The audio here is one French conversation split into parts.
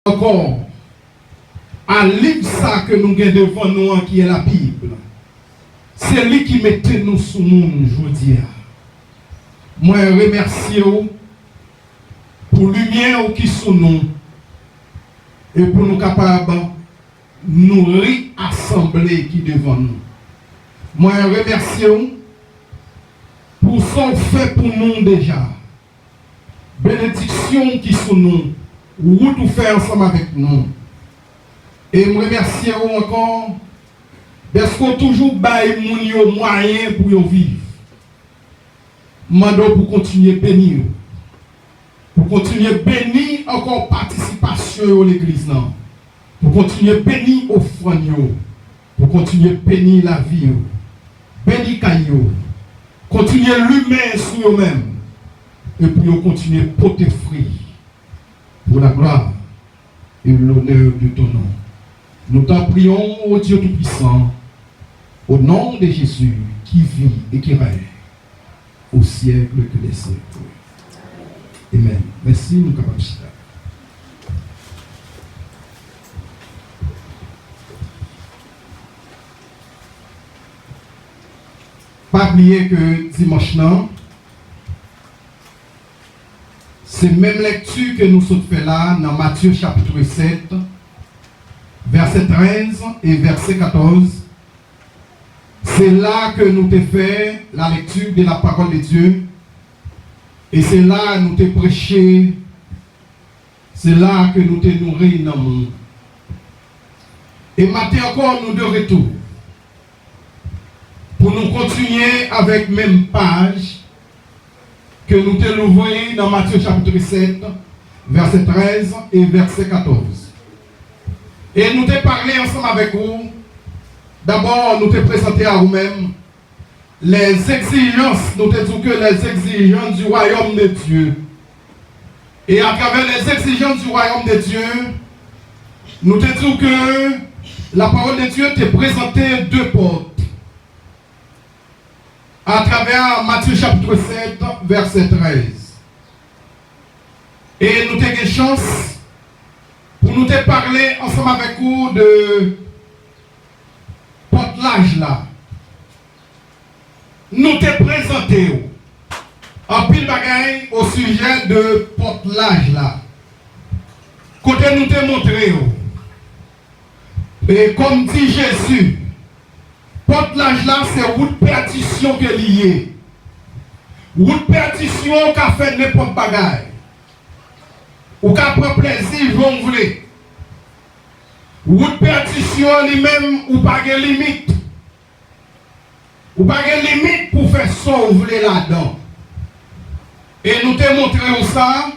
encore à livre ça que nous avons devant nous qui est la Bible. C'est lui qui mettait nous sous le monde, je dis. Moi, je remercie pour la lumière qui sous nous et pour nous capables nous réassembler qui devant nous. Moi, je remercie pour son fait pour nous déjà. Bénédiction qui sous nous, ou tout faire ensemble avec nous. Et je remercie encore parce qu'on toujours baille moun moyen pour vivre. Mando pour continuer bénir. Pour continuer bénir encore participation à l'église. Pour continuer bénir offrande. Pour continuer bénir la vie. Bénir caillou. Continuer l'humain sur eux-mêmes. Et puis continuer à porter fruit. Pour la gloire et l'honneur de ton nom. Nous t'en prions, ô Dieu Tout-Puissant, au nom de Jésus qui vit et qui règne au siècle que des siècles. Amen. Merci, nous capables de ça. Pas oublier que dimanche, c'est même lecture que nous sommes fait là dans Matthieu chapitre 7, verset 13 et verset 14. C'est là que nous t'ai fait la lecture de la parole de Dieu. Et c'est là que nous t'ai prêché. C'est là que nous t'ai nourri dans le monde. Et maintenant encore, nous de retour. Pour nous continuer avec même page que nous t'ai ouvert dans Matthieu chapitre 7, verset 13 et verset 14. Et nous t'ai parlé ensemble avec vous. D'abord, nous t'ai présenté à vous-même les exigences, nous t'ai dit que les exigences du royaume de Dieu. Et à travers les exigences du royaume de Dieu, nous t'ai dit que la parole de Dieu t'a présenté deux portes. À travers Matthieu chapitre 7, verset 13. Et nous t'ai eu chance pour nous te parler ensemble avec vous de portelage là. Nous te présenté en pile bagaille au sujet de portelage là. Côté nous te montré. Et comme dit Jésus, portelage là c'est route perdition que lié. Route perdition qu'a fait n'importe bagaille. Ou qu'a prend plaisir, vous voulez. Route perdition lui-même, ou pas de limite. Ou pas de limite pour faire ça, vous voulez là-dedans. Et nous te montré ça.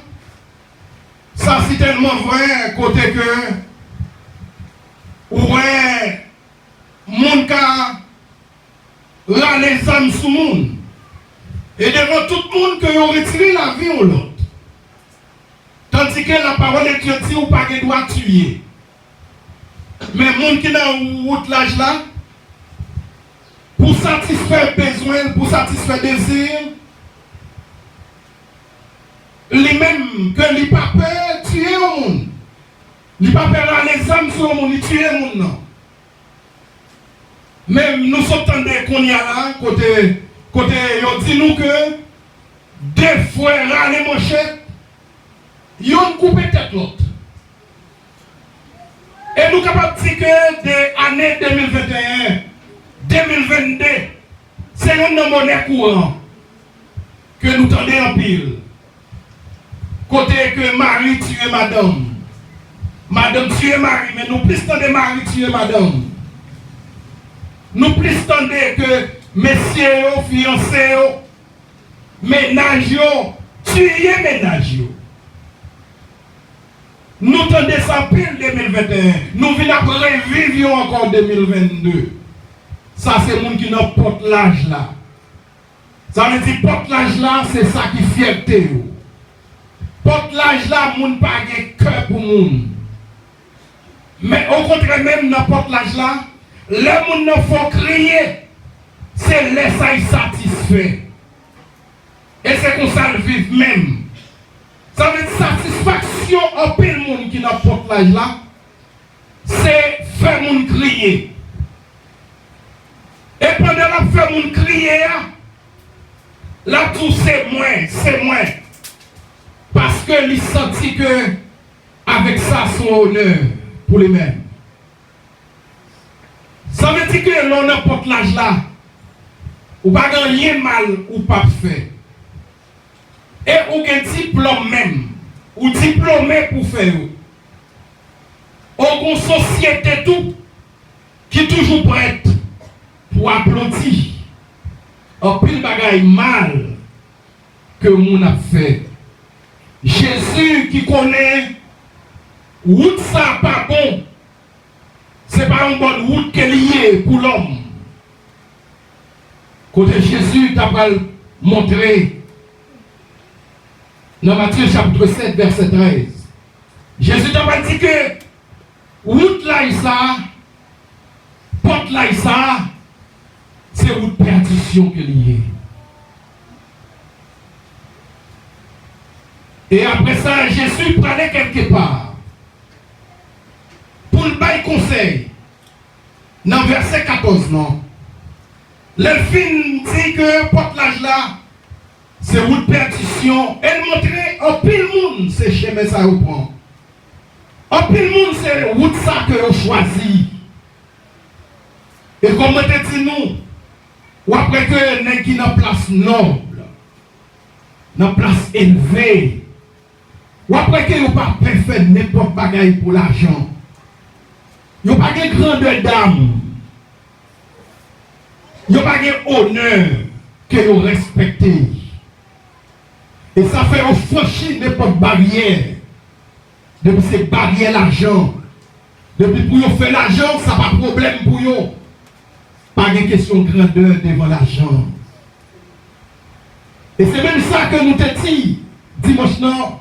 Ça c'est tellement vrai, côté que, ouais, mon cas, là les âmes sous monde. Et devant tout le monde que vous retirez la vie ou l'autre. Tandis que la parole de Dieu dit ou pas de droit tuer. Mais les gens qui sont dans route l'âge là, pour satisfaire besoin, pour satisfaire désir, lui-même que lui pas peur tuer au monde. Lui pas peur les âmes sur le monde, il tue le monde non. Même nous sommes tendés qu'on y a là, côté ils dit nous que deux fois les manchettes, ils ont coupé tête l'autre. Et nous sommes capables de dire que des années 2021, 2022, c'est une monnaie courante que nous tendons en pile. Côté que Marie tue madame. Madame tue Marie, mais nous plus tendons Marie tue madame. Nous plus tendons que messieurs, fiancés, ménages, tuer ménages. Nous tendons ça pile 2021. Nous venons après vivre encore 2022. Ça c'est le monde qui n'a pas de l'âge là. Ça veut dire porte l'âge là, c'est ça qui fierté. Porte l'âge là, moun pas de cœur pour moun. Mais au contraire même n'importe l'âge là, le monde ne faut crier. C'est laisser ça satisfait. Et c'est comme ça le vivre même. Ça veut dire satisfaction en pile monde qui n'a pas l'âge là, c'est faire monde crier. Et pendant la faire monde crier, là tout c'est moins. Parce que il sentit que avec ça son honneur pour les mêmes. Ça veut dire que l'on n'importe l'âge là, ou pas gagner mal ou pas fait. Et ou un diplôme même, ou diplômé pour faire. Ou une société tout qui est toujours prête pour applaudir. En pile bagaille mal que mon a fait. Jésus qui connaît route ça pas bon. C'est pas une bonne route qui est liée pour l'homme. Côté Jésus t'a pas montré dans Matthieu chapitre 7 verset 13. Jésus t'a pas dit que route là ça, porte là ça, c'est route perdition qui est liée. Et après ça, Jésus prenait quelque part pour le bail conseil. Dans verset 14, non. Le film dit que porte l'âge là, c'est route perdition. Elle montrait en pile monde, c'est chemin ça vous prend. En pile monde, c'est route ça que vous choisi. Et comme on dit nous, ou après que nous qui dans place noble, dans place élevée, ou après que vous pas faire n'importe bagaille pour l'argent. Vous pas de grandeur d'âme. Vous pas de honneur que vous respectez. Et ça fait vous franchir n'importe barrière. Depuis ces barrières l'argent. Depuis pour vous faire l'argent, ça pas de problème pour vous. Pas de question de grandeur devant l'argent. Et c'est même ça que nous te dit dimanche non.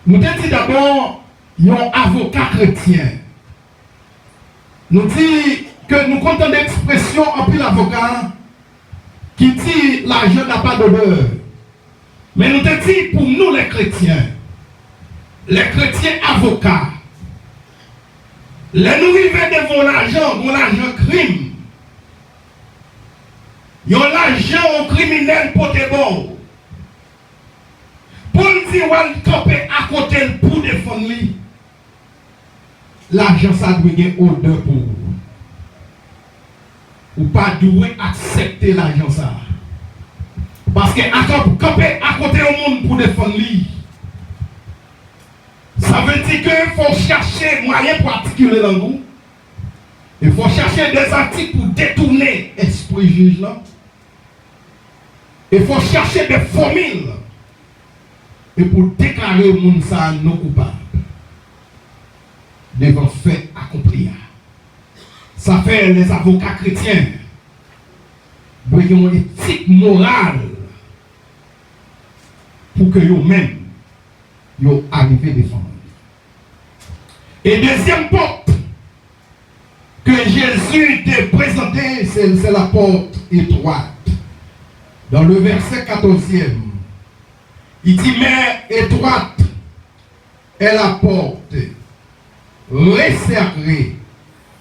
Nous te dit d'abord, il y a un avocat chrétien. Nous dit que nous comptons d'expression en plus l'avocat qui dit l'argent n'a pas d'honneur. Mais nous te dit pour nous les chrétiens avocats, les nous vivons devant l'argent crime. Ils ont l'argent criminel pour des bons. Pour nous dire qu'on camper à côté pour défendre lui. L'argent ça doit être odeur pour vous. Ou pas doué accepter l'argent ça. Parce que camper à côté au monde pour défendre lui. Ça veut dire qu'il faut chercher moyen pour articuler dans nous. Il faut chercher des articles pour détourner l'esprit juge là. Il faut chercher des formules. Et pour déclarer le monde ça non coupable. Devant fait accomplir. Ça fait les avocats chrétiens. Ils ont une éthique morale. Pour que eux-mêmes, ils arrivent à défendre. Et deuxième porte que Jésus t'a présenté, c'est la porte étroite. Dans le verset 14e, il dit, mais étroite est la porte, resserrée,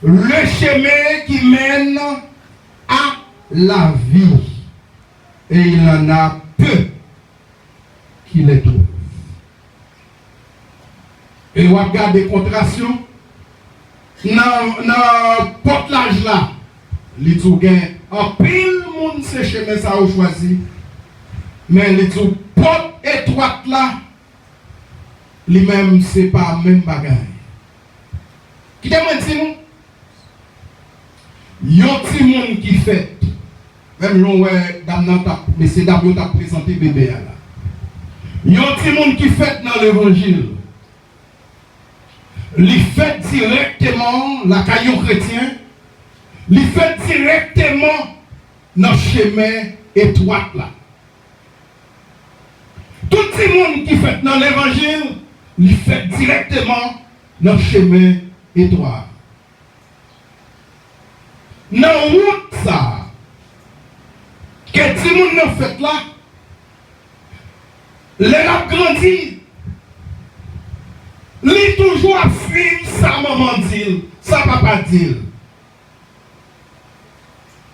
le chemin qui mène à la vie. Et il en a peu qui les trouvent. Et on regarde des contractions. Dans porte l'âge là, les tout gain en pile monde ce chemin ça a choisi. Mais les tout porte étroite là, les mêmes c'est pas même bagaille. Qui demande si nous? Yon ti monde qui fait même l'on mais c'est d'abord t'a présenté bébé là. Yon ti monde qui fait dans l'évangile. Il fait directement la caillou chrétien, il fait directement dans le chemin étroit là. Tout le monde qui fait dans l'évangile, il fait directement dans le chemin étroit. Dans la route ça, que tout le monde fait là, les a grandi Lui toujours à suivre sa maman dit, sa papa dit.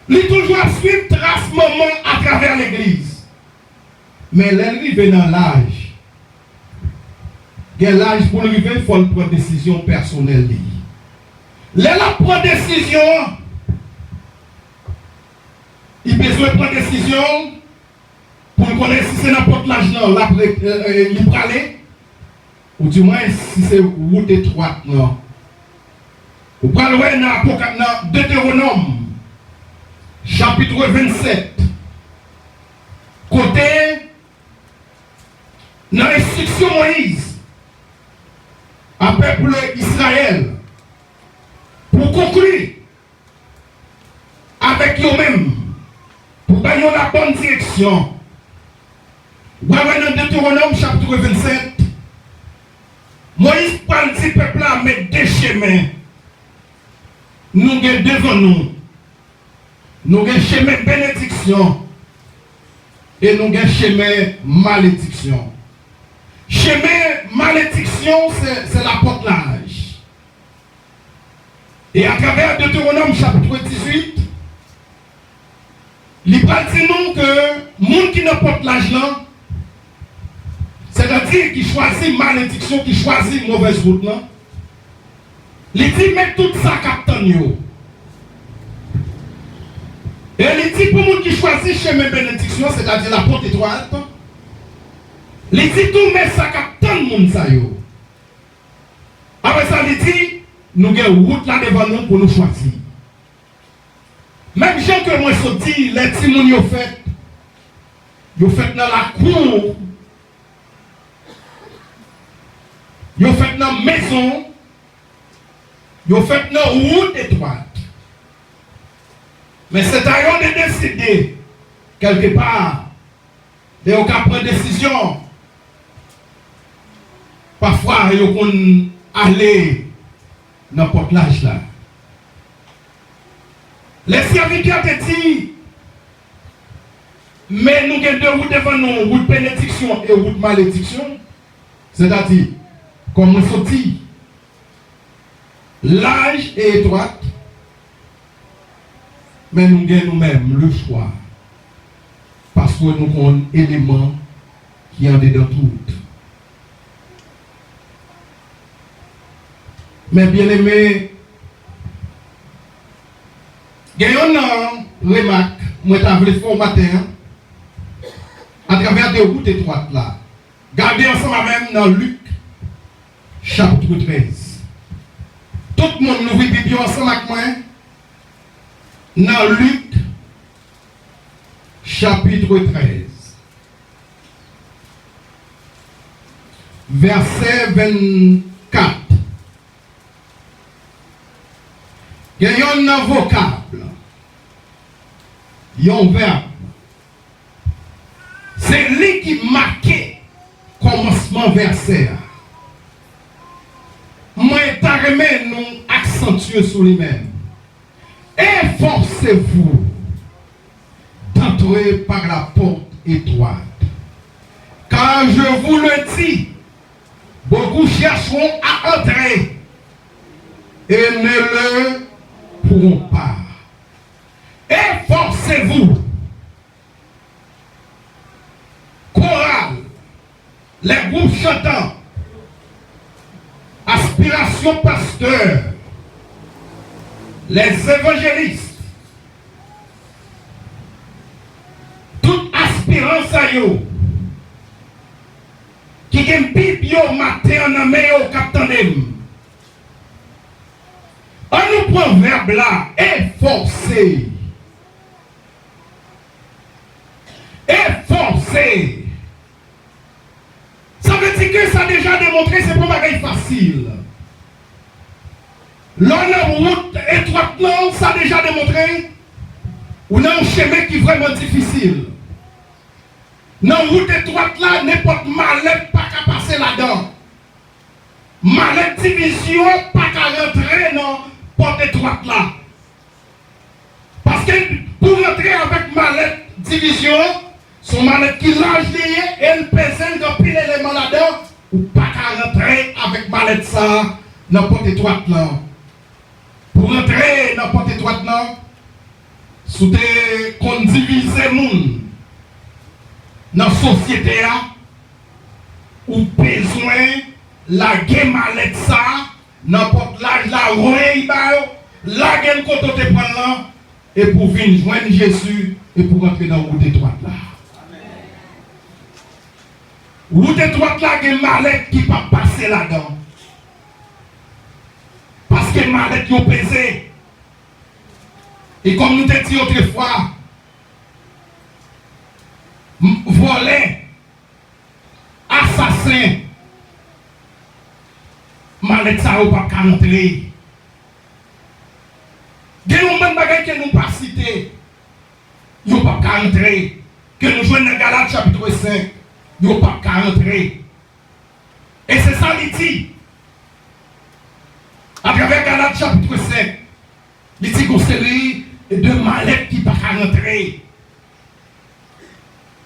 Lui toujours à suivre trace maman à travers l'église. Mais l'arrivée dans l'âge, l'âge pour l'arrivée, il faut prendre décision personnelle. Là, la prendre décision, il besoin de prendre décision pour connaître si c'est n'importe l'âge là, il peut aller. Ou du moins si c'est route étroite, non. Vous parlez dans Deutéronome, chapitre 27. Côté, dans l'instruction Moïse, à peuple Israël, pour conclure avec eux-mêmes, pour gagner la bonne direction. Vous voyez dans Deutéronome, chapitre 27, Moïse parle du peuple à mettre deux chemins. Nous avons devant nous. Nous avons un chemin bénédiction. Et nous avons un chemin malédiction. Chemin malédiction, c'est la porte l'âge. Et à travers Deutéronome chapitre 18, il parle de nous que les gens qui n'a pas l'âge là, c'est-à-dire qui choisit malédiction, qui choisit mauvaise route, non? Il dit, mais tout ça capte yo. Et il dit, pour les gens qui choisissent chemin bénédiction, c'est-à-dire la porte étroite, il dit, tout, mais ça capte le monde, ça yo. Après ça, il dit, nous avons une route là devant nous pour nous choisir. Même gens que moi, je dis, les petits gens, ils fait dans la cour. Ils fait dans la maison, ils fait dans la route étroite. Mais c'est à eux de décider, quelque part, de prendre une décision. Parfois, ils vont aller dans le porte-l'âge là. Les serviteurs te disent, mais nous avons deux routes devant nous, route bénédiction et route malédiction. C'est-à-dire, comme on se dit, l'âge est étroite, mais nous avons nous-mêmes le choix. Parce que nous avons un élément qui en est dans tout. Mais bien aimé, il y a une remarque, moi je voulu faire au matin, à travers des routes étroites là. Gardez ensemble même dans Luc, chapitre 13. Tout le monde nous vit bien ensemble avec moi. Dans Luc, chapitre 13. Verset 24. Il y a un vocable. Il y a un verbe. C'est lui qui marquait commencement verset. Moi, je nous accentuer sur lui-même. Efforcez-vous d'entrer par la porte étroite. Car je vous le dis, beaucoup chercheront à entrer et ne le pourront pas. Efforcez-vous. Chorale, les groupes chantants, aspiration pasteur, les évangélistes, toute aspirance à eux, qui gagne pipio matin en meilleur capitaine. On nous prend le verbe là, efforcer. Efforcer. Ça veut dire que ça a déjà démontré, c'est pas un facile. L'honneur route étroite, non, ça a déjà démontré. Ou non, un chemin qui est vraiment difficile. Dans la route étroite là, n'importe mallette pas qu'à passer là-dedans. Mallette division, pas qu'à rentrer dans la porte étroite là. Parce que pour rentrer avec mallette division, son mallette qui lâche lié, elle pèse dans pile élément là-dedans, ou pas qu'à rentrer avec mallette mallette ça dans porte étroite là. Pour entrer dans porte étroite là, sous te qu'on divise moun dans la société ou besoin la guerre mallette ça n'importe l'âge la roye la guerre qu'on te prend là et pour venir joindre Jésus et pour entrer dans la route étroite là. Route étroite là, il y a mallette qui va passer là-dedans. Parce que mallette est pesé. Et comme nous t'ai dit autrefois, voler, assassin, mallette ça ou pas qu'à entrer. Il y a un bagage que nous pas cité. Il n'y a pas qu'à entrer. Que nous jouons dans Galates chapitre 5. Il n'y a pas qu'à entrer. Et c'est ça qu'il dit. À travers Galates chapitre 5, il dit qu'on série de mallettes qui ne peuvent pas rentrer.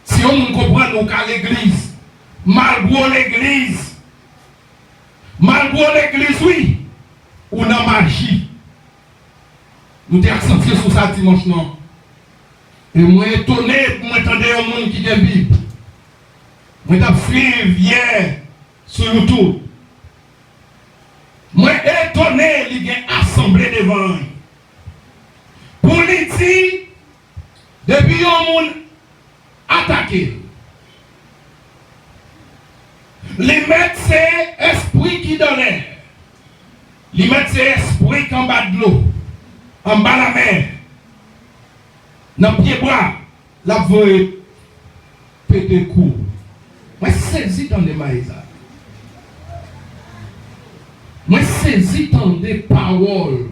Si on comprend donc à l'église, malgré l'église, oui, on a magie. Nous avons accentué sur ça dimanche non. Et moi étonné pour m'entendre un monde qui a une Bible. Moi j'ai suivi hier sur YouTube. Moi étonné il y a une assemblée devant. Pour lui dire, depuis un monde attaqué, les mettre c'est esprit qui donne. Les mettre c'est esprit qui en bas de l'eau, en bas de la mer. Dans le pied bras, la voix pété coup. Moi saisi dans les maïs. Moi saisi dans des paroles.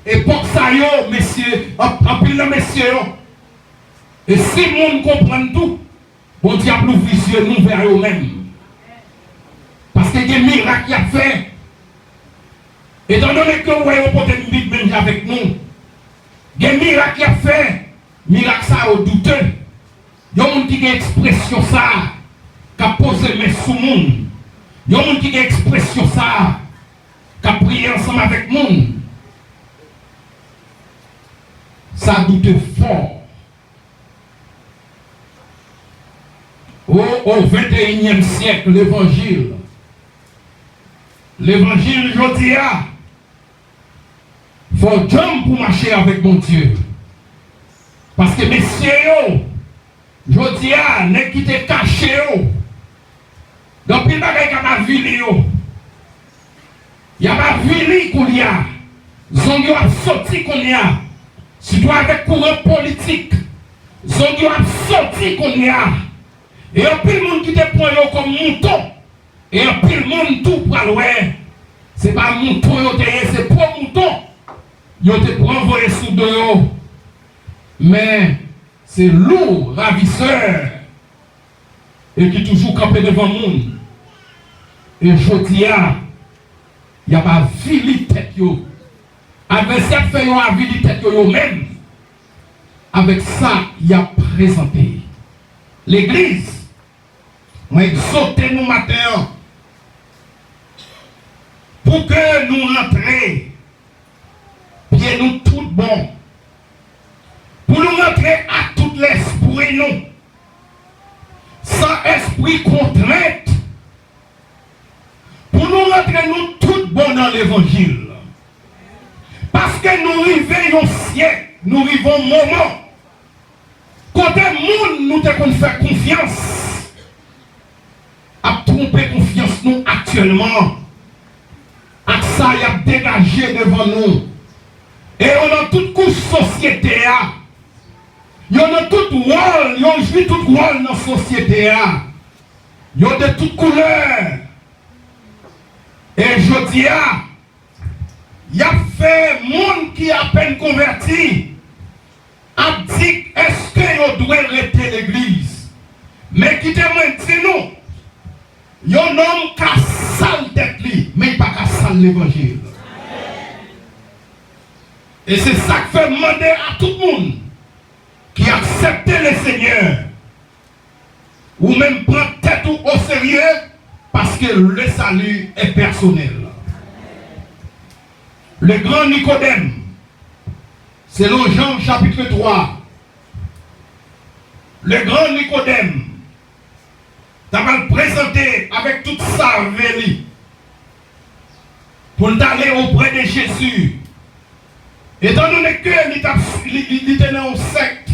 Et pour ça, messieurs, en pile messieurs. Et si le monde comprend tout, bon diable ouvre les yeux nous vers eux-mêmes. Parce que il y a des miracles qui a fait. Étant donné que vous voyez au côté de Bible même avec nous, il y a des miracles qui a fait. Miracle ça au douteux. Il y a des gens qui ont expression ça, qui a posé mes sous monde. Il y a des gens qui ont expression ça, qui a prié ensemble avec nous. Ça doute fort. Au 21e siècle, l'évangile, je dis, il faut jump pour marcher avec mon Dieu. Parce que messieurs, je dis, ne quittez caché. Donc, il y a ma vie. Il y a ma vie qu'on y a. Zongyo a sorti qu'on y a. Si tu as avec courant politique, Zongyo a sorti qu'on y a. Et un peu de monde qui te prend comme mouton. Et un peu de monde tout pour aller. Ce n'est pas mouton, c'est pour mouton. Ils te pour envoyer sous de. Mais c'est lourd, ravisseur. Et qui toujours campé devant le monde. Et je dis, il n'y a pas vili tête. Adversaire fait un vili tête même. Avec ça, il a présenté. L'église, moi, exhortez nous matin pour que nous rentrions, bien nous tout bon, pour nous rentrer à tout l'esprit, nous, sans esprit contrainte, pour nous rentrer nous tout bon dans l'évangile. Parce que nous arrivons au siècle, nous arrivons au moment, quand le monde nous devons faire confiance, à tromper confiance nous actuellement, à ça il y a dégagé devant nous. Et on a toute couche société. Il y a tout rôle, il y a joué tout rôle dans la société. Il y a de toutes couleurs. Et je dis, il y a fait monde qui a à peine converti. A dit, est-ce que vous devez arrêter l'église? Mais qui te dit non. Il y a un homme qui a sale tête, mais il n'a pas sale l'évangile. Et c'est ça qui fait demander à tout le monde qui accepte le Seigneur, ou même prendre tête au sérieux, Parce que le salut est personnel. Le grand Nicodème, selon Jean chapitre 3, le grand Nicodème, tu vas le présenter avec toute sa vélie pour aller auprès de Jésus. Étant donné que il était dans une secte,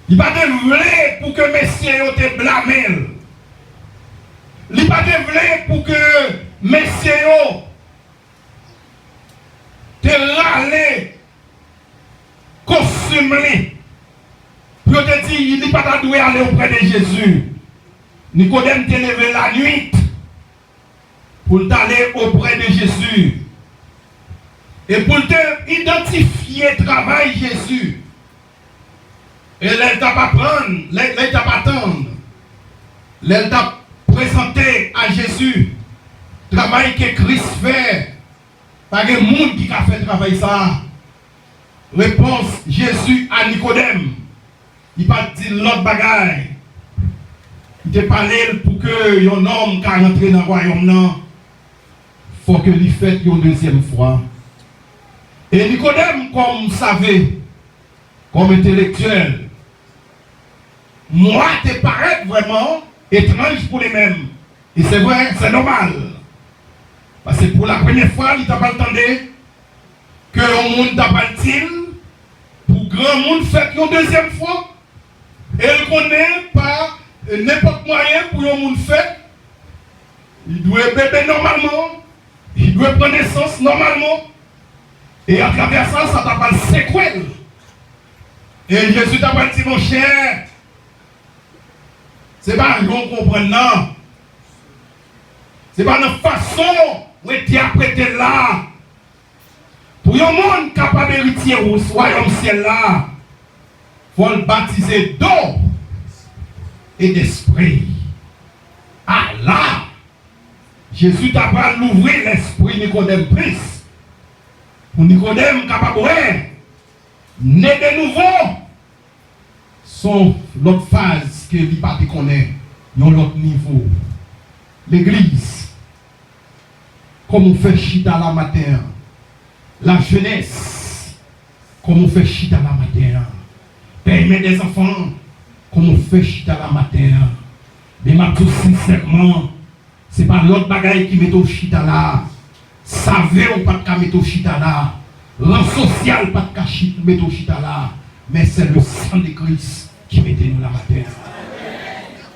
il n'a pas voulu pour que messieurs te blâmé. Il n'a pas voulu pour que messieurs te râlé, consumé. Pour te dire, il n'est pas doué aller auprès de Jésus. Nicodème te levé la nuit pour t'aller auprès de Jésus. Et pour te identifier travail Jésus. Et elle t'a pas prendre, elle t'a pas attendre. Elle t'a présenté à Jésus. Travail que Christ fait. Pas de monde qui a fait travail ça. Réponse Jésus à Nicodème. Il n'a pas dit l'autre bagaille. Il t'a parlé pour que un homme qui rentre dans le royaume, il faut que il fasse une deuxième fois. Et Nicodème, comme vous savez, comme intellectuel, moi, te paraît vraiment étrange pour les mêmes. Et c'est vrai, c'est normal. Parce que pour la première fois, il t'a pas entendu que le monde t'a pas dit pour grand monde fait une deuxième fois. Et il connaît pas n'importe moyen pour le monde fait. Il doit bébé normalement. Il doit prendre naissance normalement. Et à travers ça, ça t'a pas séquelle. Et Jésus t'a pas dit, mon cher, c'est pas qu'on comprenne non. C'est pas notre façon où tu as prêté là. Pour un monde capable de retirer au royaume ciel là, il faut le baptiser d'eau et d'esprit. Ah là, Jésus t'a pas l'ouvrir l'esprit Nicodème plus. Pour Nicodème capable de né de nouveau. Sauf l'autre phase que lui pas connaît, dans l'autre niveau. L'église, comme on fait chita la matin, la jeunesse, comme on fait chita la matin, permet des enfants, comme on fait chita la matin. Mais ma tout sincèrement, c'est pas l'autre bagaille qui met au chita là. Savez ou pas de mettre au chita là. Rang social pas de mettre au chita là. Mais c'est le sang de Christ qui mette nous la matin.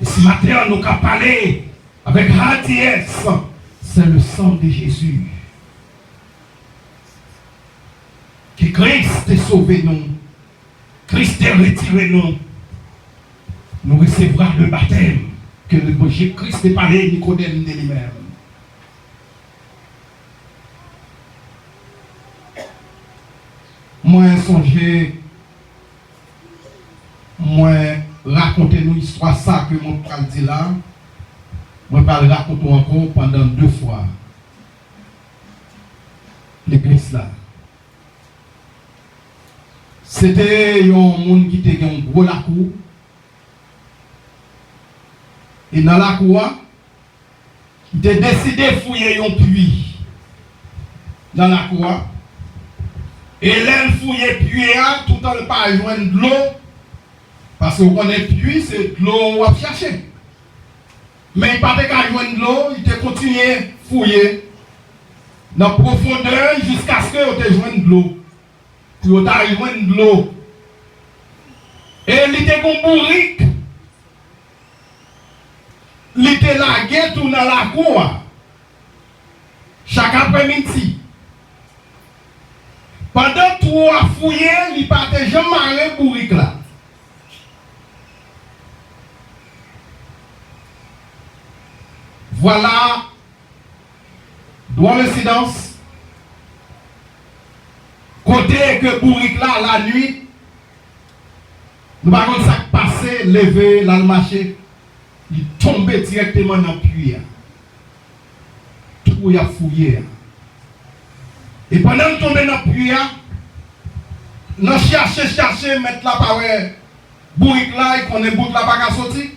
Et ce matin, nous avons parlé avec hardiesse. C'est le sang de Jésus. Que Christ ait sauvé nous. Christ ait retiré nous. Nous recevrons le baptême que le Christ ait parlé Nicodème de lui-même. Moi, songez, moi, racontez-nous l'histoire ça que mon frère dit là. Moi, je vais raconter encore pendant 2 fois. L'église là. C'était un monde qui était un gros lacour. Et dans la cour, il a décidé de fouiller un puits dans la cour. Et là, il fouillait le puits, tout en ne pas joindre de l'eau. Parce qu'on connaît le puits, c'est de l'eau à chercher. Mais il n'a pas joindre de l'eau, il a continué à fouiller dans la profondeur jusqu'à ce qu'il ait joint de l'eau. Puis il a joint de l'eau. Et il était comme bourrique. Il était lagué tout dans la cour. Chaque après-midi. Pendant tout à fouiller, il partait jamais marrer bourrique là. Voilà, dans le silence, côté que bourrique là, la nuit, nous ne savons pas passer, lever, là le marché, il tombait directement dans le puits. Tout a fouillé. Et pendant qu'il tombait dans le puits, nous cherchons, mettre la parole, bourrique là, et qu'on est bout de la bague à sortir.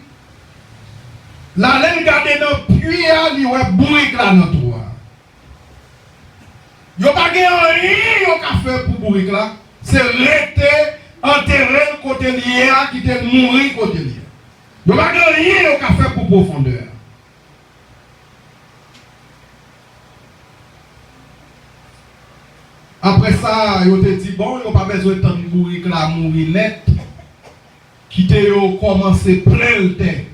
La laine gardée dans le puits, il y a bourrique là dans le toit. Il n'y a pas rien qu'à faire pour bourrique là. C'est rester enterré côté lié qui te mourir côté lié. Il n'y a pas rien qu'à faire pour profondeur. Après ça, il a dit bon, il n'y a pas besoin de temps de bourrique là, mourir net. Quitter commencer plein le terre.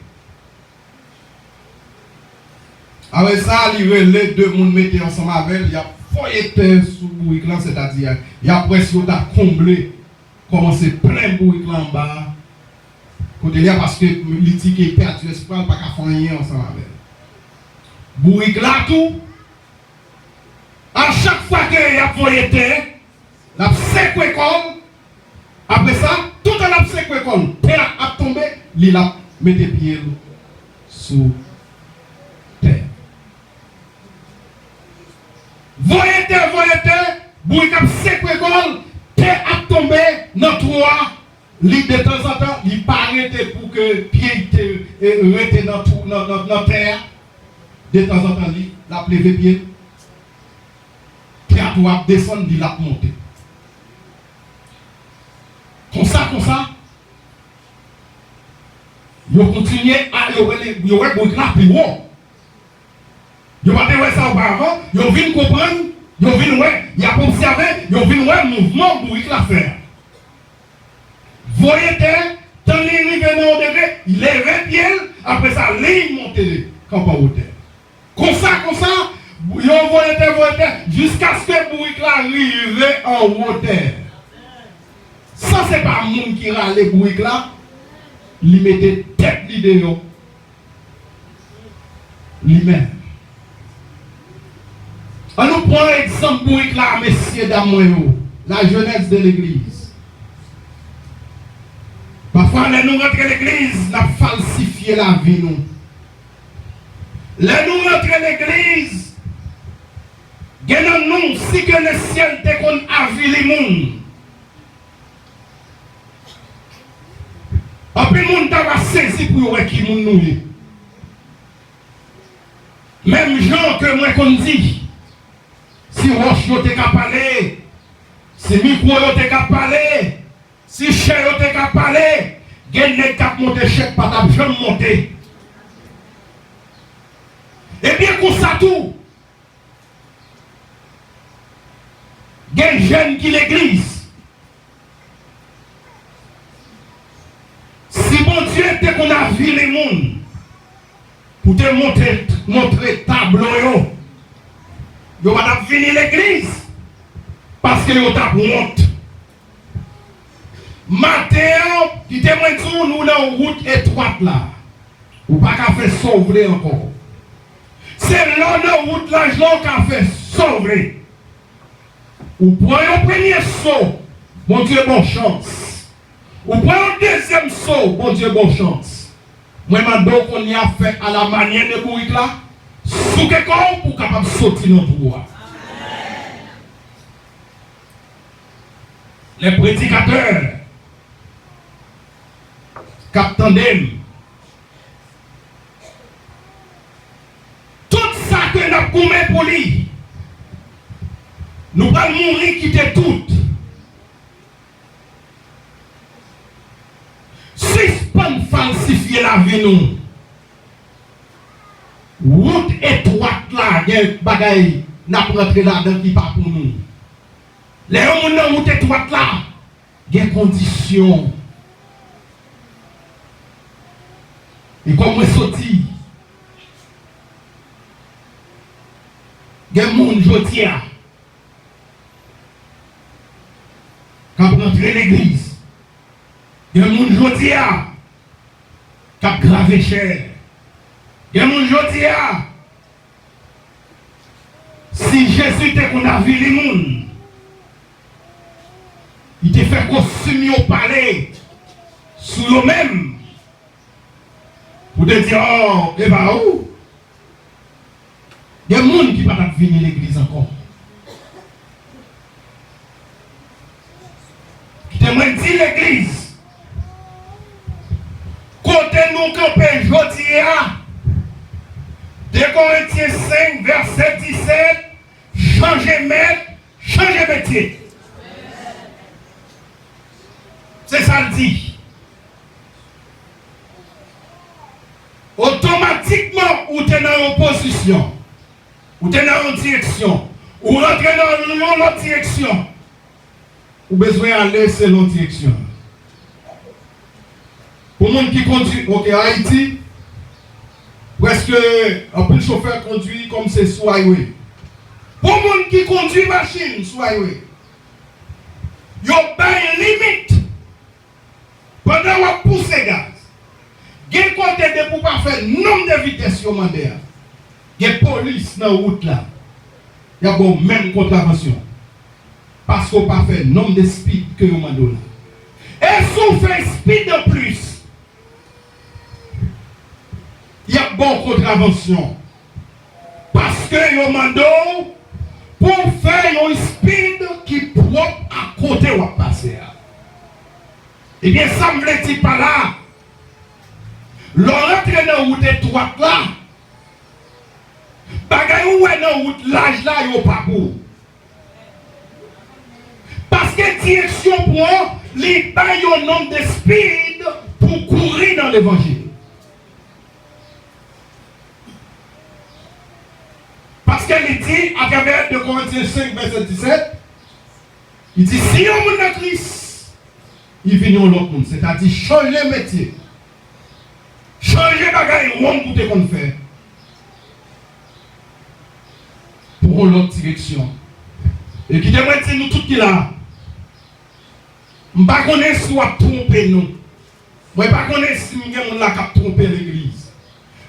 Avec ça, il relève deux monde mettre ensemble avec, il y a foyé sous bourrique là, c'est-à-dire, il y a presque comblé, commencer plein bourrique là en bas. Côté là, parce que l'éthique est perdu, l'espoir pas qu'à faire rien ensemble avec. Bourrique là tout, à chaque fois qu'il y a foyé terre, la secoué comme, après ça, tout en la secoué comme, terre a tombé, il a mis des pieds sous terre. Voyez terre, bourrique a secoué comme, terre a tombé dans trois. De temps en temps, il paraît pour que pied rete dans la terre. De temps en temps, il a levé pied. Terre doit descendre, il a monté. Comme ça. Il continue à y avoir beaucoup de plus haut. Il va voir ça auparavant, il vient comprendre, il vient voir, il a observé, il vient voir le mouvement pour qu'il a fait. Voyez terre, tant qu'il arrive dans le degré, il lève pied, après ça, il monte quand pas au terre. Comme ça, il voyez terre, jusqu'à ce que le bruit arrive en haut terre. Ça, c'est pas le monde qui râle le bruit là, il mettait tête l'idée, lui-même. On nous prend l'exemple bruit là, messieurs, dames, la jeunesse de l'église. Parfois, les nous rentrons à l'église, nous avons falsifié la vie. Les nous rentrons à l'église, nous si que le ciel te qu'on a vu les mondes. Après, le monde t'a saisi pour voir qui nous. Même gens que moi qu'on dit, si roche t'es qu'à parler, si micro t'es qu'à parler, si cher t'es qu'à parler, gen nèg k'ap monter chèque pas t'a jamais monter. Et bien comme ça tout, gen jeune qui l'église. Si bon Dieu te qu'on a vu les mondes pour te montrer tableau yo va venir l'église parce que yo t'a honte. Matin, qui témoigne sur nous dans une route étroite là. Ou pas qu'à faire sauver encore. C'est là dans route là, qu'à faire sauver. Ou prenez un premier saut, bon Dieu, bonne chance. Ou prenez un deuxième saut, bon Dieu, bonne chance. Moi, je qu'on y a fait à la manière de bourrique là, sous quelqu'un pour capable de sauter dans le droit. Les prédicateurs, Captain, tout ça que nous avons commis pour lui, nous allons mourir quitter tout. Suspend falsifier la vie nous. Route étroite là, il y a des bagailles, nous avons rentré là-dedans qui pas pour nous. Les hommes dans route étroite là, il y a des conditions. Et comme on sorti, il y a des gens qui sont quand on rentre l'église, il y a des gens qui ont gravé cher. Il y a des gens qui si Jésus était qu'on a vu les gens, il te fait costume au palais sous eux-mêmes. Pour te dire, oh, et bah où? Il y a des gens qui ne peuvent pas venir à l'église encore. Qui te dit l'église. Côté nous campés, je dis, entier. C'est ça le dit. Automatiquement, ou tu es dans l'opposition, ou tu es dans une direction, ou rentrer dans l'autre direction, ou besoin d'aller selon la direction. Pour les gens qui conduisent, ok, Haïti, presque un peu de chauffeur conduit comme c'est sur highway. Pour les gens qui conduisent machine sur highway, il y a une limite. Pendant que vous poussez gaz, il y a un côté de pour pas faire nombre de vitesses sur le monde. Il y a police dans la route là. Il y a une même contravention. Parce qu'on pas fait nombre de speed que vous m'avez donné. Et si on fait speed de plus, il y a bonne contravention. Parce que vous m'avez pour faire un speed qui est propre à côté où vous passez. Eh bien, ça me le dit pas là. L'autre dans la route étroite là. Bagay ou est dans la route large là, il n'y a pas pour. Parce que direction pour les bails au nombre de speed pour courir dans l'évangile. Parce qu'il dit, à travers 2 Corinthiens 5, verset 17, il dit, si on est dans Christ, il vient dans l'autre monde, c'est-à-dire changer le métier. Changer bagaille, on pour te qu'on fait. Pour l'autre direction. Et qui devrait dire nous tout qui là. Je ne sais pas si on a trompé nous. Je ne sais pas si on a trompé l'église.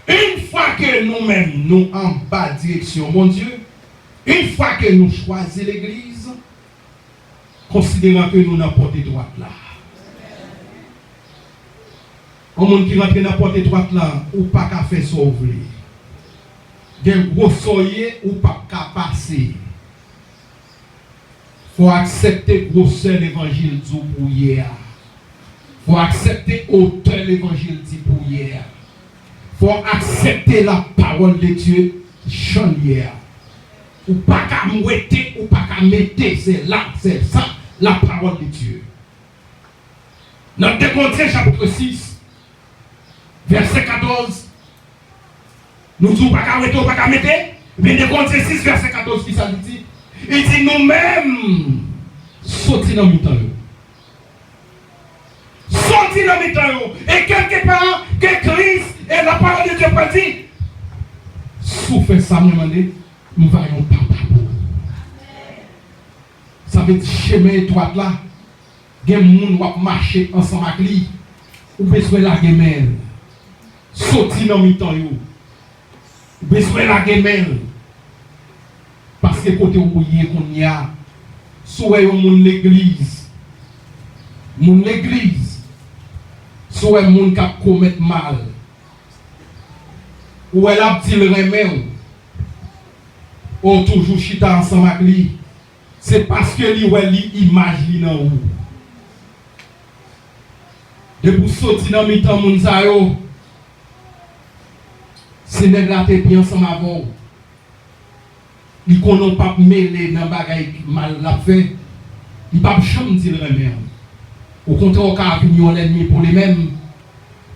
Une fois que nous-mêmes, nous en bas direction, mon Dieu, une fois que nous choisissons l'église, considérant que nous n'avons pas de droite là. Un monde qui rentre dans la porte étroite là, ou pas qu'à faire sauver. Il y a un gros soyer ou pas qu'à passer. Il faut accepter grosseur l'évangile dit pour hier. Il faut accepter auteur l'évangile dit pour hier. Il faut accepter la parole de Dieu chanlière. Ou pas qu'à mouetter, ou pas qu'à mettre, c'est là, c'est ça, la parole de Dieu. Dans 2 Corinthiens chapitre 6, verset 14, nous ne disons pas qu'à mettre, pas qu'à mettre, mais 2 Corinthiens 6, verset 14, qui ça dit? Il dit nous-mêmes, sortis dans le temps. Sortis dans le temps. Et quelque part, que Christ et la parole de Dieu pas dit, souffle ça, nous voyons papa. Ça veut dire chemin étroit là, il y a des gens qui marcher ensemble avec lui, ou besoin de la gemelle. Sorti dans le temps, besoin de la gemelle. Parce que côté où il y a, soit l'église, soit moun qui commet mal, ou elle a dit le remède, ou toujours chita ensemble avec lui, c'est parce que lui ou elle image dans où. De pour sortir dans le temps, moun sa yo, c'est néglaté bien ensemble avant. Ils ne connaissent pas mêler dans les bagages mal la fait. Ils ne peuvent jamais dire le remède. Au contraire, ils ont l'ennemi pour les mêmes.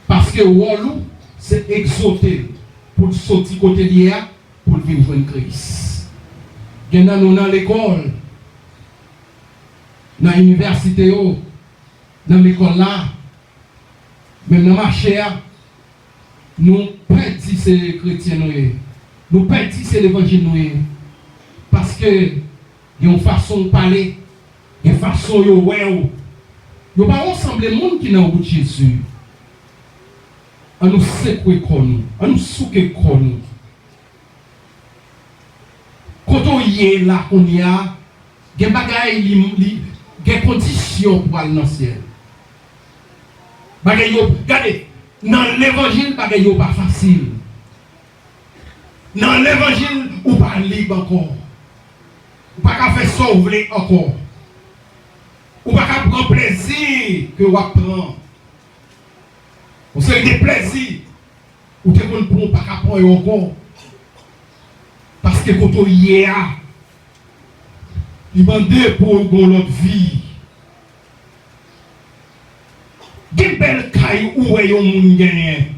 Parce que Wallou, c'est exauté pour sortir côté d'hier, pour venir joindre Christ. Il y a dans l'école, dans l'université, dans l'école là, même dans le marché, nous perdons ces chrétiens, nous perdons l'évangile. Parce que il y a une façon de parler, une façon de voir. Il n'y a pas ensemble les gens qui n'ont pas Jésus. On nous secouer comme nous, on nous souquer comme nous. Quand on y est là, on y a, il y a des conditions pour aller dans le ciel. Regardez, dans l'évangile, il n'est pas facile. Dans l'évangile, on n'est pas libre encore. Ou pas qu'à faire sauver encore. Ou pas qu'à prendre plaisir que vous apprenez. Vous savez des plaisirs. Ou que vous ne pas qu'à prendre encore. Parce que quand vous y est, Il demande pour l'autre vie. Quelle belle caille où est yon moun gagné.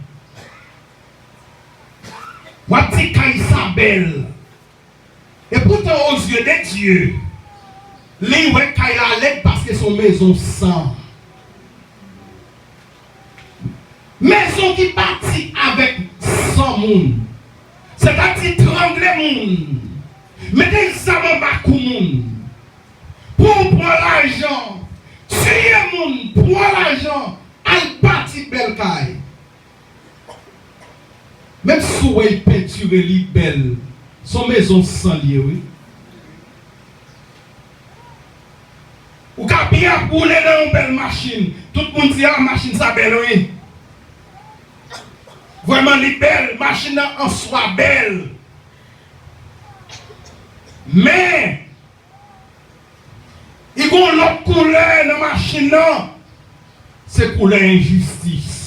Wati caille sa belle. Et pourtant aux yeux de Dieu, les ouais caille la lettre parce que son maison sang. Maison qui partit avec 100 moun. C'est-à-dire trembler moun. Mettez ça dans bakou moun. Pour prendre l'argent. Tuer moun. Pour l'argent. Elle partit belle caille. Même si vous avez peinturé li belle, son maison sans lié, oui. Ou ka bien rouler dans une belle machine. Tout le monde dit ah machine ça belle, oui. Vraiment li belle, machine en soi belle. Mais il y a une autre couleur dans la machine, c'est couleur injustice.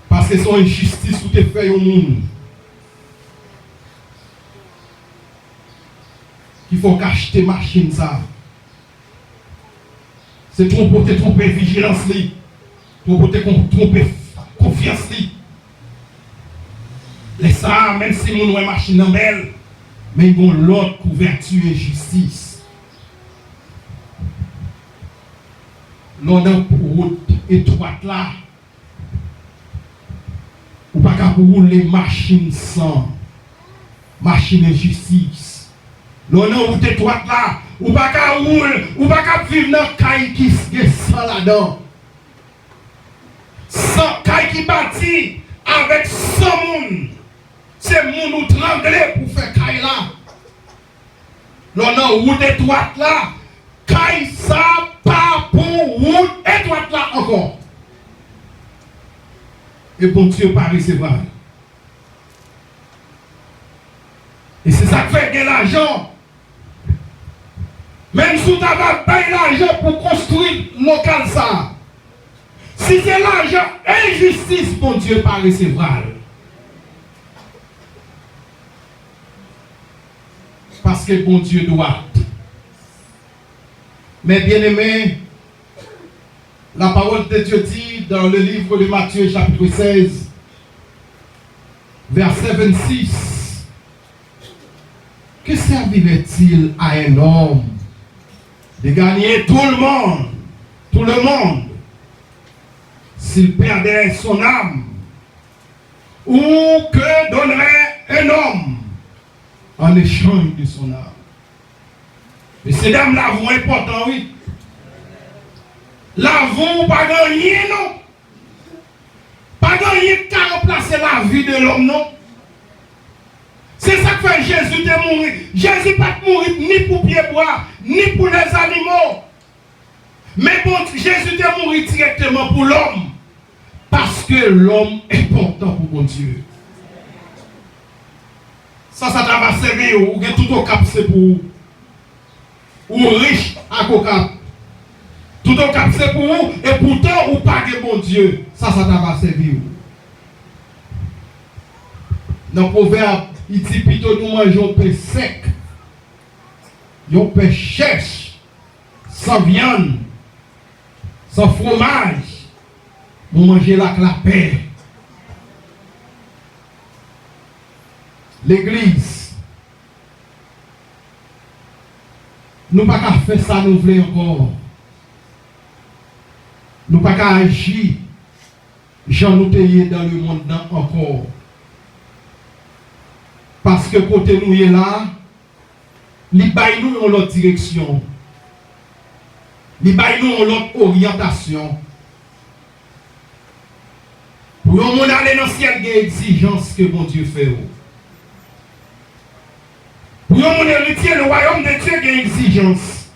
Parce que c'est une injustice où tu fais au monde. Il faut qu'acheter machine ça. C'est tromper vigilance, tromper confiance. Les ça, même si mon machine est belle, mais il y a l'autre couverture et justice. L'on a une route étroite là. Ou pas qu'à rouler machine sans machine et justice. L'on a une route étroite là. Ou pas qu'à rouler, ou pas qu'à vivre dans caille qui est sans là-dedans. Sans caille qui bâtit avec 100 moun. C'est moun ou tremblé pour faire caille là. L'on a une route étroite là. Caille ça pas pour route étroite là encore. Et bon Dieu pas recevoir. Et c'est ça qui fait que l'argent, même si tu as payé l'argent pour construire local ça, si c'est l'argent injustice, bon Dieu pas recevoir. Parce que bon Dieu doit. Mais bien aimé, la parole de Dieu dit dans le livre de Matthieu chapitre 16, verset 26, que servirait-il à un homme de gagner tout le monde, s'il perdait son âme, ou que donnerait un homme en échange de son âme? Mais ces dames-là vont important, oui. Là, vous pas gagner, non. Pas gagner qui a remplacé la vie de l'homme, non. C'est ça que fait Jésus de mourir. Jésus pas mourir ni pour pied bois, ni pour les animaux. Mais bon, Jésus de mourir directement pour l'homme. Parce que l'homme est important pour bon Dieu. Ça va servir, ou bien tout au cap, c'est pour ou riche à coca. Tout au cap c'est pour vous, et pourtant ou pas que bon Dieu. Ça va servir. Dans le proverbe, il dit plutôt nous mangeons pain sec, un pain sèche, sans viande, sans fromage. Nous mangeons la paix. L'église. Nous pas qu'à faire ça, nous voulons encore. Nous pas qu'à agir. Jean nous payé dans le monde encore. Parce que côté nous est là, il baille nous en l'autre direction. Il baille nous en l'autre orientation. Pour nous aller dans le ciel, il y a des exigences que mon Dieu fait. Pour nous héritier, le royaume de Dieu, il y a une exigence.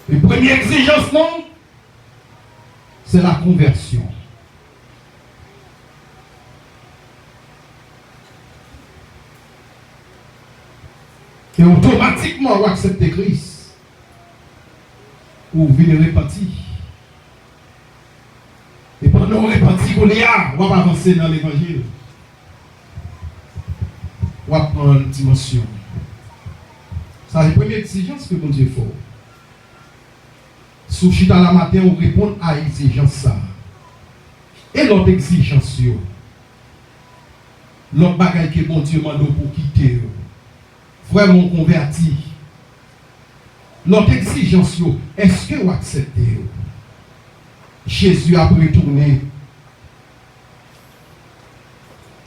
La première exigence, non, c'est la conversion. Et automatiquement, on va accepter Christ. Ou venir repentir. Et pendant qu'on repentit, on va avancer dans l'évangile. ou à prendre une dimension. Ça, c'est la première exigence que bon Dieu fait. Sous chita la matin, on répond à l'exigence ça. Et l'autre exigence, l'autre bagaille que bon Dieu m'a donné pour quitter, vraiment converti. L'autre exigence, est-ce que vous acceptez? Jésus a retourné.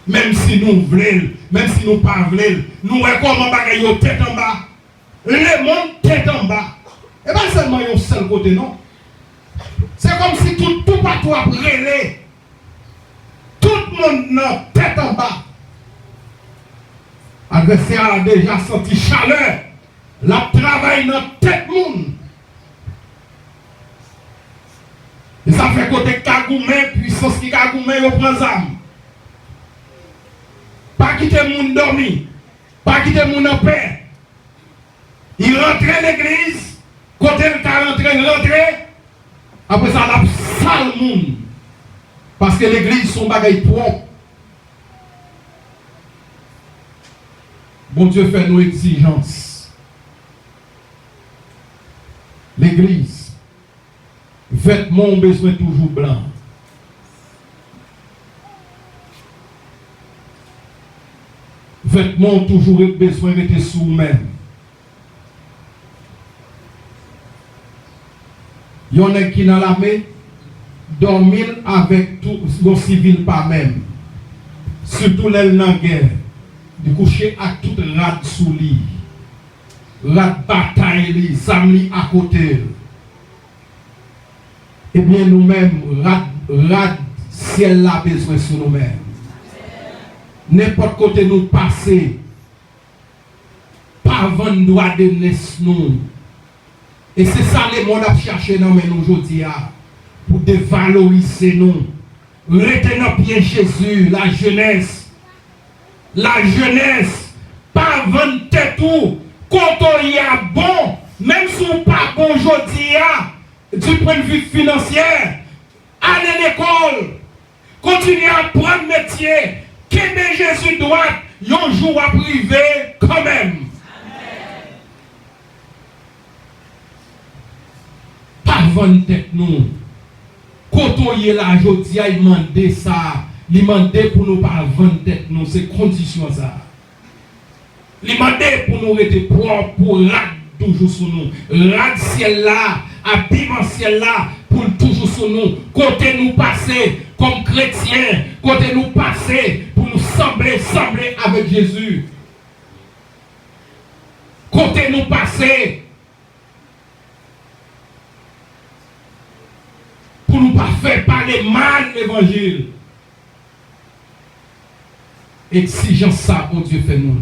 Même si nous voulons, même si nous ne pas voulons, nous voyons bagaille tête en bas. Le monde tête en bas. Et pas seulement un seul côté, non. C'est comme si tout partout a brûlé. Tout le monde tête en bas. L'adversaire a déjà senti chaleur. La travail dans tête monde. Et ça fait côté Kagoumé, puissance qui Kagoumé, il prend âme. Pas quitter le monde dormi. Pas quitter le monde en paix. Il rentre à l'église. Côté le cas rentré. Après ça, la sale monde. Parce que l'église, son bagaille propre. Bon Dieu fait nos exigences. L'église, vêtements ont besoin toujours blanc. Vêtements ont toujours besoin d'être sous même. Il y en a qui dans l'armée dormir avec tout le civil pas même. Surtout les dans la guerre. De coucher à toute rade sous lit. Rade bataille, les amis à côté. Eh bien nous-mêmes, rade ciel là besoin sur nous-mêmes. N'importe côté nous passer, pas vendre droit de naissance nous. Et c'est ça les monde a cherché dans nous aujourd'hui pour dévaloriser nous. Retenons bien Jésus, la jeunesse. La jeunesse, pas vendre tête tout, quand on y a bon, même si on pas bon aujourd'hui, du point de vue financier, allez à l'école, continuez à prendre métier, qu'aimer Jésus doit, un jour à privé quand même. Pas vendre tête nous. Quand on y est là aujourd'hui, il demande ça. Il demandait pour nous pas vendre tête nous, c'est condition ça. Il demandait pour nous être propres, pour rad toujours sur nous. Rad ciel là, abîmant ciel là, pour toujours sur nous. Côté nous passer comme chrétiens, côté nous passer pour nous sembler avec Jésus. Côté nous passer pour nous pas faire parler mal l'évangile. Exigence ça, bon Dieu fait nous.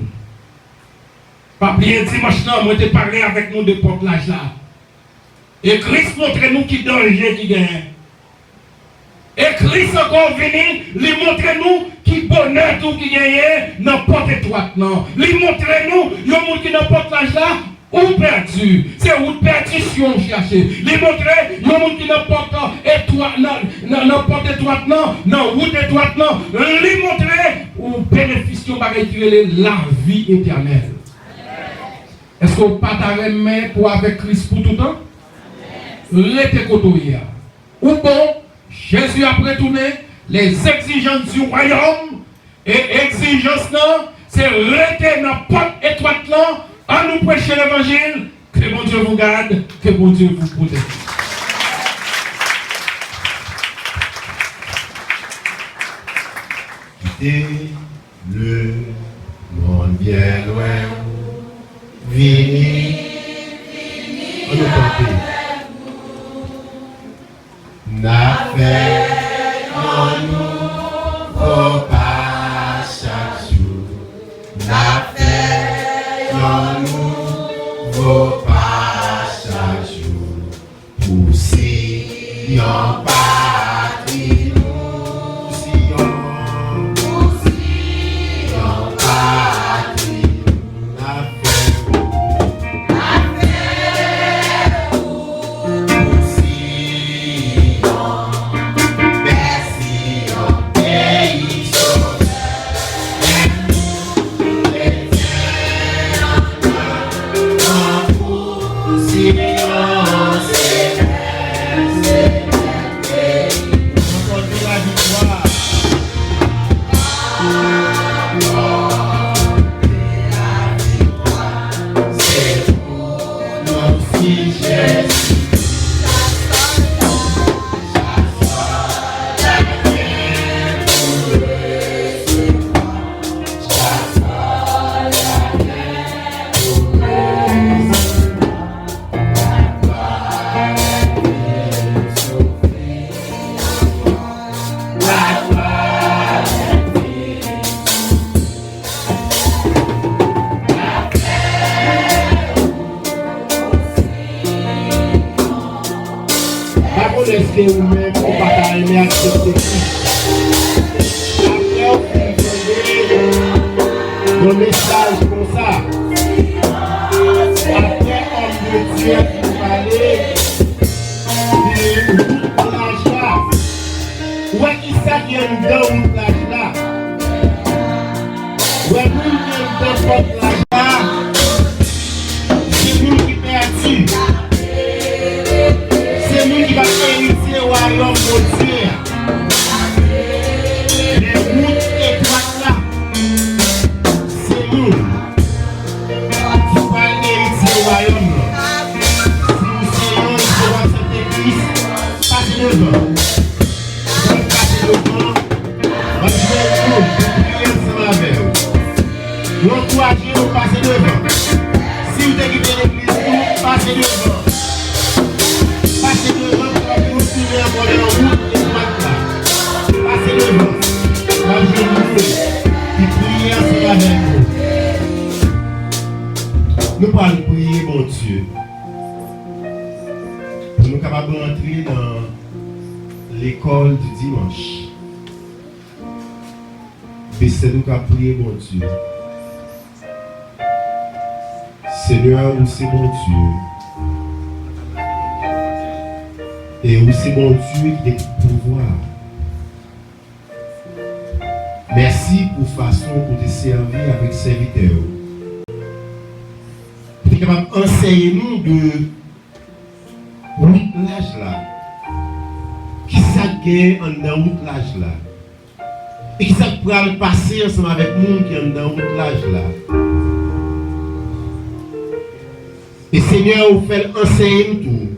Pas oublier dimanche là, moi te parlé avec nous de porte l'âge là. Et Christ montre nous qui danger qui gagne. Et Christ encore venu, lui montre nous qui bonheur tout qui gagne, n'importe étroite non. Lui montre nous, il y a un monde qui n'importe l'âge là, ou perdu. C'est où perdition chercher. Lui montre, il y a un monde qui n'importe étroite non, non, route étroite non. Lui montre ou bénéficie la vie éternelle. Est-ce qu'on pas ta pour avec Christ pour tout le temps? Restez côtoyer. Ou bon, Jésus a retourné les exigences du royaume et exigences non, c'est rester dans la porte étroite là, à nous prêcher l'évangile. Que bon Dieu vous garde, que bon Dieu vous protège. Quittez le monde bien loin, vini, on nous compte. N'a fait nous vos pas chaque jour. N'a fait nous vos pas chaque jour. Pour si on partit nous, si on partit nous, n'a fait pour si on que vous-même, vous ne pas aimer accepter Christ. Après, vous entendez le message comme ça. Après, homme de Dieu qui vous parlait de route plage là. Ouais, qui ça qui est dans route plage là? Ouais, nous qui est dans cette plage là, c'est nous qui perdons. C'est nous qui va hériter au royaume de Dieu. Les routes étroites là, c'est nous qui va hériter au royaume. Si nous seignons, il faut accepter Christ, passez devant. Donc passez devant, on va jouer tout, prier ensemble avec vous. Nous encourageons vous passer devant. Si vous avez quitté l'église, vous passez devant. Passez devant pour que nous suivions encore dans la route étroite là. Passez devant. Moi je vous qui priez ensemble avec vous. Nous parlons de prier, mon Dieu. Pour nous capables d'entrer dans l'école du dimanche. Et c'est nous qui prier, mon Dieu. Seigneur, où c'est mon Dieu. Et où c'est mon Dieu qui a tout pouvoir. Merci pour la façon pour te servir avec serviteur. Tu es capable d'enseigner nous de route l'âge là. Qui ça gagne en dans route l'âge là. Et qui ça pourra passer ensemble avec nous qui est dans route l'âge là. Et Seigneur, vous faites enseigner tout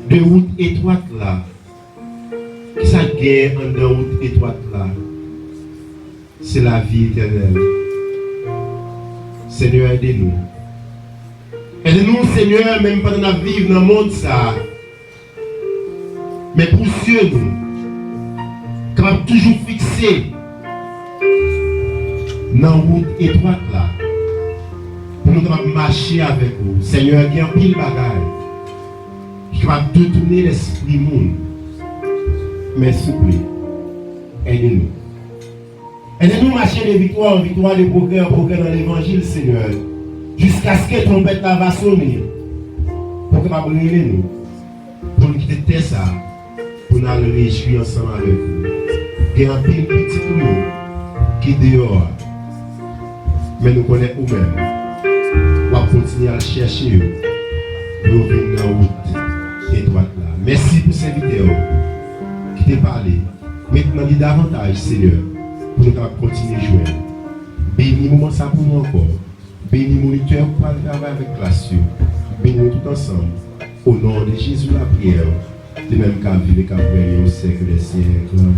de route étroite là. Qui ça gagne en route étroite là. C'est la vie éternelle. Seigneur, aidez-nous. Aidez-nous, Seigneur, même pendant la vie dans le monde ça. Mais poussez-nous. Quand toujours fixé dans la route étroite là. Pour nous marcher avec vous. Seigneur, il y a un pile bagaille qui va détourner l'esprit monde. Mais s'il vous plaît, aidez-nous. Aidez-nous à marcher de victoire en victoire, de progrès en progrès dans l'évangile, Seigneur. Jusqu'à ce que ton bête va sonner. Pour que nous brûler nous. Pour nous quitter ça. Pour nous aller réjouir ensemble avec vous. Il y a un pile petit nous qui est dehors. Mais nous connaissons nous-mêmes. On va continuer à chercher pour venir dans la route étroite là. Merci pour ces vidéos qui t'ont parlé. Maintenant, dis davantage, Seigneur, pour nous continuer à jouer. Bénis moment ça pour nous encore. Bénis moniteur pour aller travailler avec classe. Bénis tout ensemble. Au nom de Jésus, la prière. De même qu'à vivre et qu'à prier au siècle des siècles.